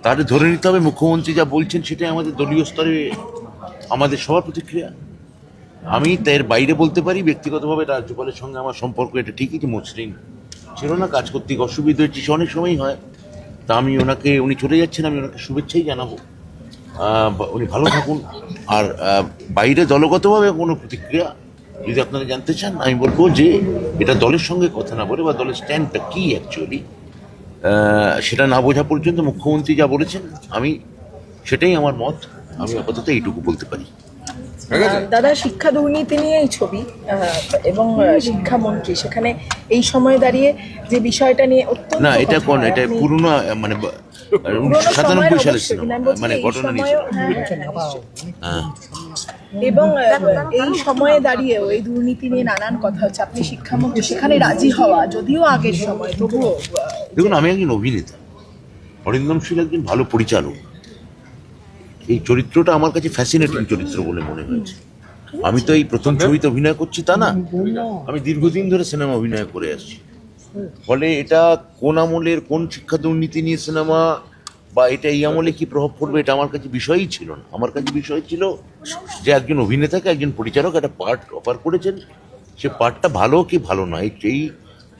তাহলে ধরে নিতে হবে মুখ্যমন্ত্রী যা বলছেন সেটাই আমাদের দলীয় স্তরে আমাদের সবার প্রতিক্রিয়া। আমি এর বাইরে বলতে পারি ব্যক্তিগতভাবে রাজ্যপালের সঙ্গে আমার সম্পর্ক এটা ঠিকই যে মসৃণ ছিল না, কাজ করতে অসুবিধা হচ্ছে, সে অনেক সময়ই হয়। তা আমি ওনাকে, উনি চলে যাচ্ছেন, আমি ওনাকে শুভেচ্ছাই জানাবো, উনি ভালো থাকুন। আর বাইরে দলগতভাবে কোনো প্রতিক্রিয়া যদি আপনারা জানতে চান, আমি বলবো যে এটা দলের সঙ্গে কথা না বলে বা দলের স্ট্যান্ডটা কি অ্যাকচুয়ালি সেটা না বোঝা পর্যন্ত মুখ্যমন্ত্রী যা বলেছেন আমি সেটাই আমার মত। আমি আপাতত এইটুকু বলতে পারি। দাদা, শিক্ষা দুর্নীতি নিয়ে এই ছবি এবং শিক্ষামন্ত্রী সেখানে এই সময় দাঁড়িয়ে যে বিষয়টা নিয়ে অত্যন্ত না, এটা কোন, এটা পুরনো মানে 1997 সালের সিনেমা, মানে ঘটনা নিয়েছে। হ্যাঁ, এবং এই সময়ে দাঁড়িয়েও এই দুর্নীতি নিয়ে নানান কথা হচ্ছে, আপনি শিক্ষামন্ত্রী, সেখানে রাজি হওয়া যদিও আগের সময়, তবুও দেখুন, আমি একজন অভিনেতা, অরিন্দম শীল একজন ভালো পরিচালক। এই চরিত্রটা আমার কাছে ফ্যাসিনেটিং চরিত্র বলে মনে হয়েছে। আমি তো এই প্রথম ছবিতে অভিনয় করছি তা না, আমি দীর্ঘদিন ধরে সিনেমা অভিনয় করে আসছি। ফলে এটা কোন আমলের কোন শিক্ষা দুর্নীতি নিয়ে সিনেমা বা এটা এই আমলে কি প্রভাব পড়বে এটা আমার কাছে বিষয়ই ছিল না। আমার কাছে বিষয় ছিল যে একজন অভিনেতাকে একজন পরিচালক একটা পার্ট অফার করেছেন, সে পার্টটা ভালো কি ভালো না, এই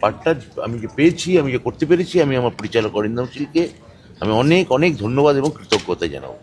পার্টটা আমি যে পেয়েছি, আমি যে করতে পেরেছি, আমি আমার পরিচালক অরিন্দম শীলকে আমি অনেক অনেক ধন্যবাদ এবং কৃতজ্ঞতা জানাবো।